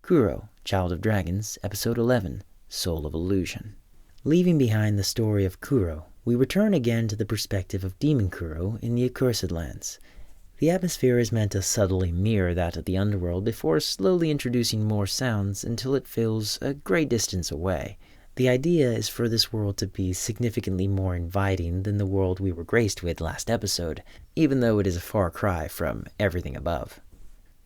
Kuro, Child of Dragons, Episode 11, Soul of Illusion. Leaving behind the story of Kuro, we return again to the perspective of Demon Kuro in the Accursed Lands. The atmosphere is meant to subtly mirror that of the underworld before slowly introducing more sounds until it feels a great distance away. The idea is for this world to be significantly more inviting than the world we were graced with last episode, even though it is a far cry from everything above.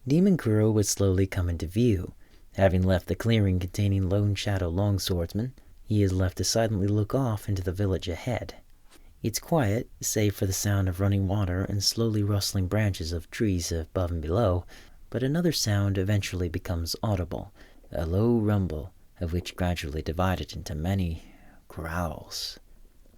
Demon Kuro would slowly come into view. Having left the clearing containing Lone Shadow Longswordsman, he is left to silently look off into the village ahead. It's quiet, save for the sound of running water and slowly rustling branches of trees above and below, but another sound eventually becomes audible, a low rumble, of which gradually divided into many growls.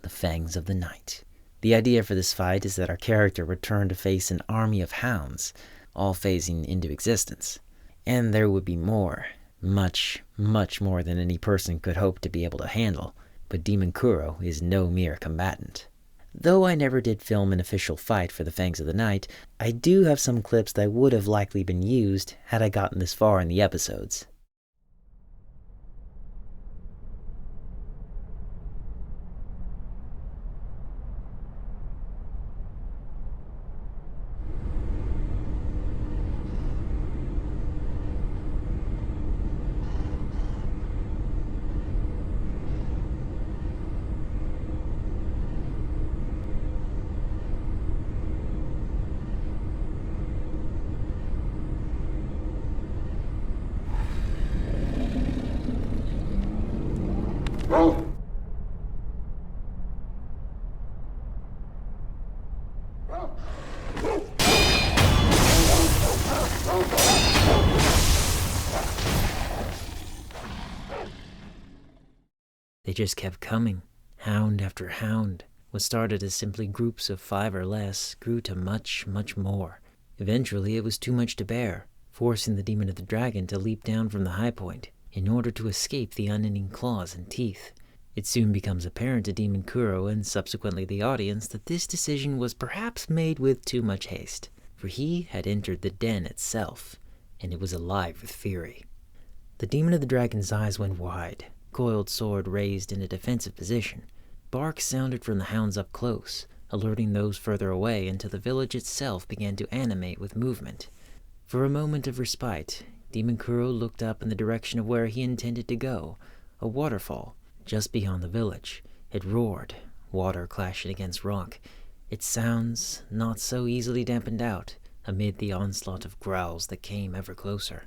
The fangs of the night. The idea for this fight is that our character would turn to face an army of hounds, all phasing into existence. And there would be more, much, much more than any person could hope to be able to handle, but Demon Kuro is no mere combatant. Though I never did film an official fight for the Fangs of the Night, I do have some clips that would have likely been used had I gotten this far in the episodes. They just kept coming, hound after hound. What started as simply groups of 5 or less grew to much, much more. Eventually it was too much to bear, forcing the Demon of the Dragon to leap down from the high point in order to escape the unending claws and teeth. It soon becomes apparent to Demon Kuro and subsequently the audience that this decision was perhaps made with too much haste, for he had entered the den itself, and it was alive with fury. The Demon of the Dragon's eyes went wide, coiled sword raised in a defensive position. Barks sounded from the hounds up close, alerting those further away until the village itself began to animate with movement. For a moment of respite, Demon Kuro looked up in the direction of where he intended to go, a waterfall just beyond the village. It roared, water clashing against rock, its sounds not so easily dampened out amid the onslaught of growls that came ever closer.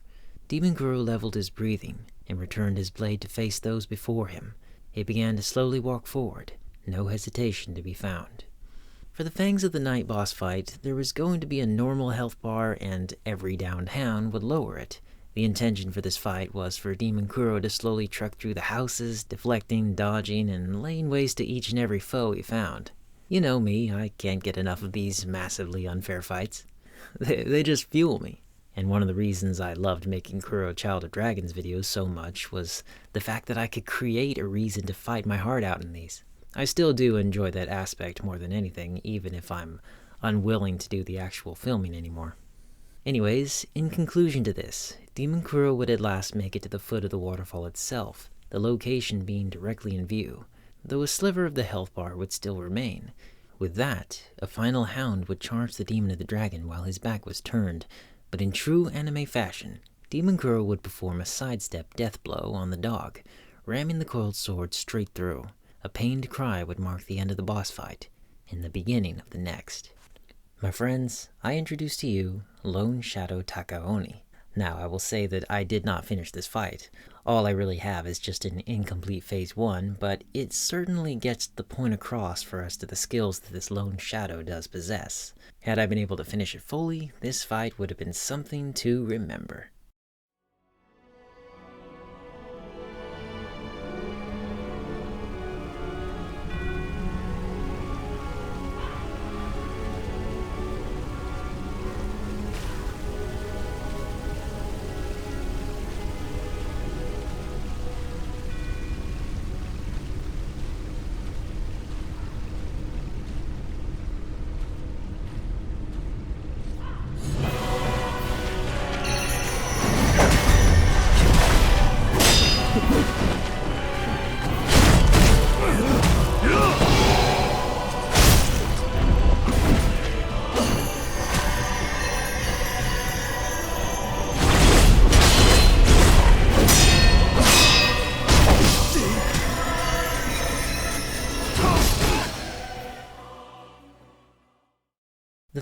Demon Kuro leveled his breathing and returned his blade to face those before him. He began to slowly walk forward, no hesitation to be found. For the Fangs of the Night boss fight, there was going to be a normal health bar and every downed hound would lower it. The intention for this fight was for Demon Kuro to slowly trek through the houses, deflecting, dodging, and laying waste to each and every foe he found. You know me, I can't get enough of these massively unfair fights. They just fuel me. And one of the reasons I loved making Kuro Child of Dragons videos so much was the fact that I could create a reason to fight my heart out in these. I still do enjoy that aspect more than anything, even if I'm unwilling to do the actual filming anymore. Anyways, in conclusion to this, Demon Kuro would at last make it to the foot of the waterfall itself, the location being directly in view, though a sliver of the health bar would still remain. With that, a final hound would charge the Demon of the Dragon while his back was turned, but in true anime fashion, Demon Kuro would perform a sidestep death blow on the dog, ramming the coiled sword straight through. A pained cry would mark the end of the boss fight, and the beginning of the next. My friends, I introduce to you Lone Shadow Takaoni. Now, I will say that I did not finish this fight. All I really have is just an incomplete Phase 1, but it certainly gets the point across for us to the skills that this Lone Shadow does possess. Had I been able to finish it fully, this fight would have been something to remember.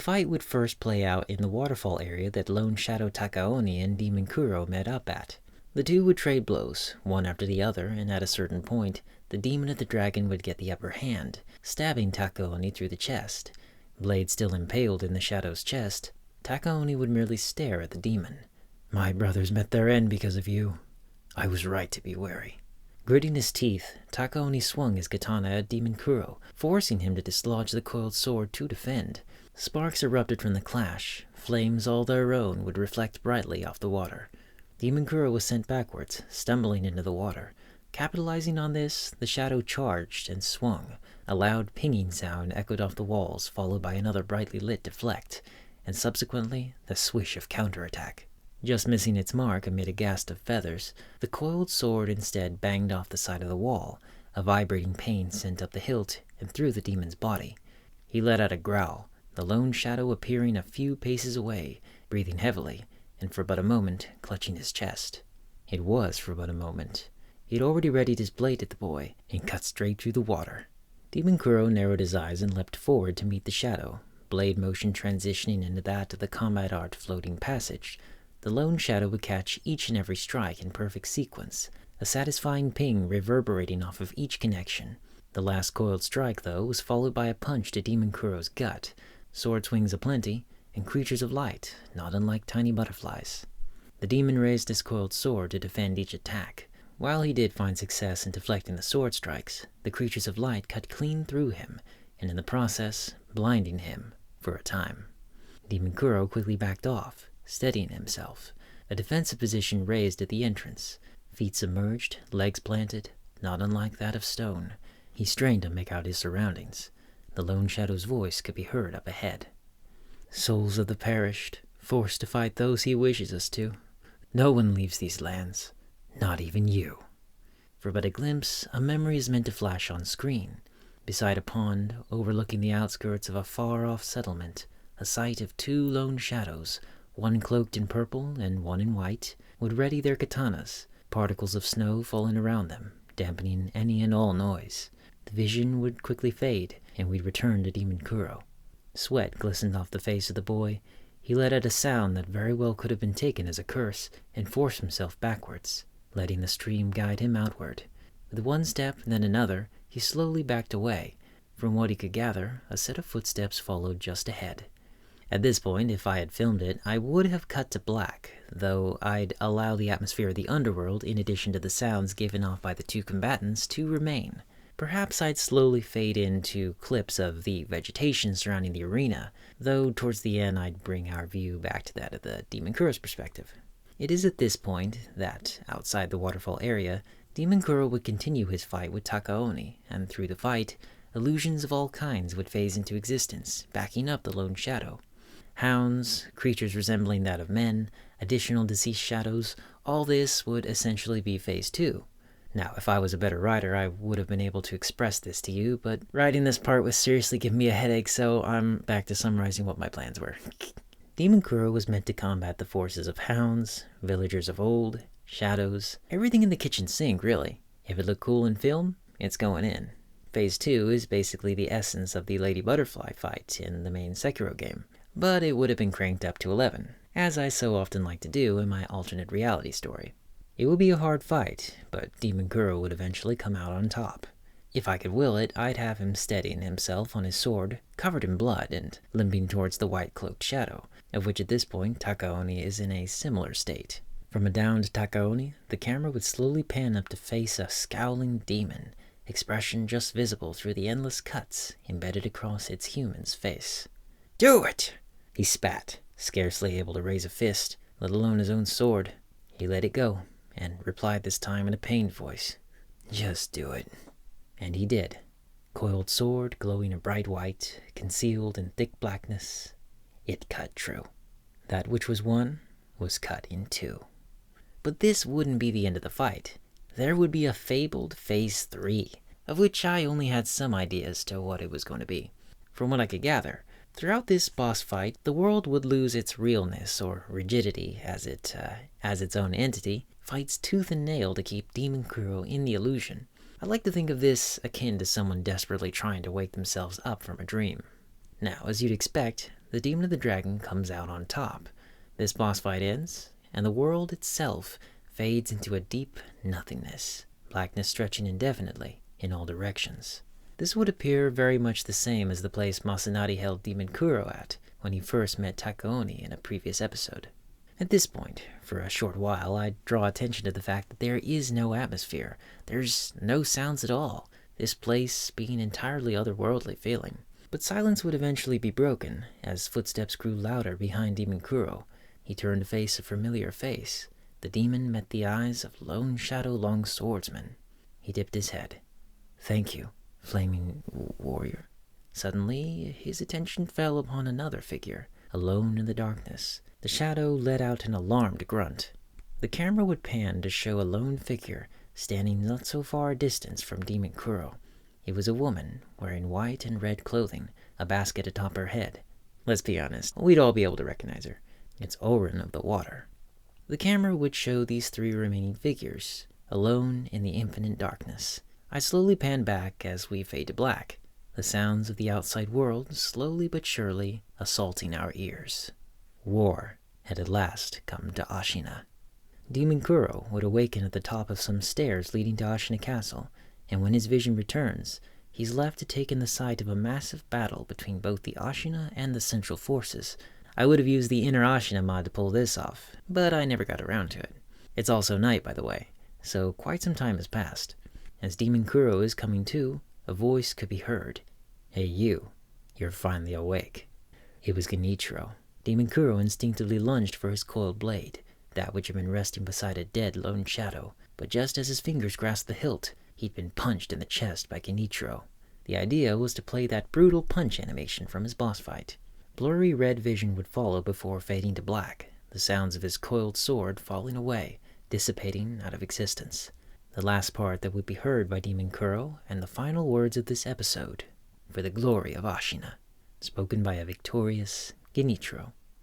fight would first play out in the waterfall area that Lone Shadow Takaoni and Demon Kuro met up at. The two would trade blows, one after the other, and at a certain point, the Demon of the Dragon would get the upper hand, stabbing Takaoni through the chest. Blade still impaled in the Shadow's chest, Takaoni would merely stare at the demon. "My brothers met their end because of you. I was right to be wary." Gritting his teeth, Takaoni swung his katana at Demon Kuro, forcing him to dislodge the coiled sword to defend. Sparks erupted from the clash. Flames all their own would reflect brightly off the water. Demon Kuro was sent backwards, stumbling into the water. Capitalizing on this, the Shadow charged and swung. A loud pinging sound echoed off the walls, followed by another brightly lit deflect, and subsequently the swish of counterattack. Just missing its mark amid a gust of feathers, the coiled sword instead banged off the side of the wall. A vibrating pain sent up the hilt and through the demon's body. He let out a growl, the lone shadow appearing a few paces away, breathing heavily, and for but a moment clutching his chest. It was for but a moment. He had already readied his blade at the boy and cut straight through the water. Demon Kuro narrowed his eyes and leapt forward to meet the shadow, blade motion transitioning into that of the combat art floating passage. The lone shadow would catch each and every strike in perfect sequence, a satisfying ping reverberating off of each connection. The last coiled strike, though, was followed by a punch to Demon Kuro's gut, sword swings aplenty, and creatures of light, not unlike tiny butterflies. The demon raised his coiled sword to defend each attack. While he did find success in deflecting the sword strikes, the creatures of light cut clean through him, and in the process, blinding him for a time. Demon Kuro quickly backed off, steadying himself, a defensive position raised at the entrance, feet submerged, legs planted, not unlike that of stone. He strained to make out his surroundings. The lone shadow's voice could be heard up ahead. "Souls of the perished, forced to fight those he wishes us to. No one leaves these lands, not even you." For but a glimpse, a memory is meant to flash on screen. Beside a pond, overlooking the outskirts of a far-off settlement, a sight of two lone shadows, one cloaked in purple and one in white, would ready their katanas, particles of snow falling around them, dampening any and all noise. The vision would quickly fade, and we'd return to Demon Kuro. Sweat glistened off the face of the boy. He let out a sound that very well could have been taken as a curse, and forced himself backwards, letting the stream guide him outward. With one step, then another, he slowly backed away. From what he could gather, a set of footsteps followed just ahead. At this point, if I had filmed it, I would have cut to black, though I'd allow the atmosphere of the underworld, in addition to the sounds given off by the two combatants, to remain. Perhaps I'd slowly fade into clips of the vegetation surrounding the arena, though towards the end I'd bring our view back to that of the Demon Kuro's perspective. It is at this point that, outside the waterfall area, Demon Kuro would continue his fight with Takaoni, and through the fight, illusions of all kinds would phase into existence, backing up the lone shadow. Hounds, creatures resembling that of men, additional deceased shadows, all this would essentially be Phase 2. Now, if I was a better writer, I would have been able to express this to you, but writing this part was seriously giving me a headache, so I'm back to summarizing what my plans were. Demon Kuro was meant to combat the forces of hounds, villagers of old, shadows, everything in the kitchen sink, really. If it looked cool in film, it's going in. Phase 2 is basically the essence of the Lady Butterfly fight in the main Sekiro game, but it would have been cranked up to 11, as I so often like to do in my alternate reality story. It would be a hard fight, but Demon Kuro would eventually come out on top. If I could will it, I'd have him steadying himself on his sword, covered in blood, and limping towards the white-cloaked shadow, of which at this point Takaoni is in a similar state. From a downed Takaoni, the camera would slowly pan up to face a scowling demon, expression just visible through the endless cuts embedded across its human's face. "Do it!" he spat, scarcely able to raise a fist, let alone his own sword. He let it go, and replied this time in a pained voice. "Just do it." And he did. Coiled sword, glowing a bright white, concealed in thick blackness. It cut true. That which was one was cut in two. But this wouldn't be the end of the fight. There would be a fabled Phase 3, of which I only had some idea as to what it was going to be. From what I could gather, throughout this boss fight, the world would lose its realness or rigidity as it, as its own entity, fights tooth and nail to keep Demon Kuro in the illusion. I like to think of this akin to someone desperately trying to wake themselves up from a dream. Now, as you'd expect, the Demon of the Dragon comes out on top. This boss fight ends, and the world itself fades into a deep nothingness, blackness stretching indefinitely in all directions. This would appear very much the same as the place Masanari held Demon Kuro at when he first met Takaoni in a previous episode. At this point, for a short while, I'd draw attention to the fact that there is no atmosphere. There's no sounds at all, this place being entirely otherworldly feeling. But silence would eventually be broken as footsteps grew louder behind Demon Kuro. He turned to face a familiar face. The demon met the eyes of Lone Shadow Long Swordsman. He dipped his head. "Thank you, Flaming Warrior." Suddenly, his attention fell upon another figure, alone in the darkness. The shadow let out an alarmed grunt. The camera would pan to show a lone figure standing not so far a distance from Demon Kuro. It was a woman wearing white and red clothing, a basket atop her head. Let's be honest, we'd all be able to recognize her. It's Orin of the Water. The camera would show these three remaining figures, alone in the infinite darkness. I slowly pan back as we fade to black, the sounds of the outside world slowly but surely assaulting our ears. War had at last come to Ashina. Demon Kuro would awaken at the top of some stairs leading to Ashina Castle, and when his vision returns, he's left to take in the sight of a massive battle between both the Ashina and the Central Forces. I would have used the Inner Ashina mod to pull this off, but I never got around to it. It's also night, by the way, so quite some time has passed. As Demon Kuro is coming to, a voice could be heard. "Hey you, you're finally awake." It was Genichiro. Demon Kuro instinctively lunged for his coiled blade, that which had been resting beside a dead Lone Shadow, but just as his fingers grasped the hilt, he'd been punched in the chest by Genichiro. The idea was to play that brutal punch animation from his boss fight. Blurry red vision would follow before fading to black, the sounds of his coiled sword falling away, dissipating out of existence. The last part that would be heard by Demon Kuro, and the final words of this episode, "For the glory of Ashina," spoken by a victorious Genichiro.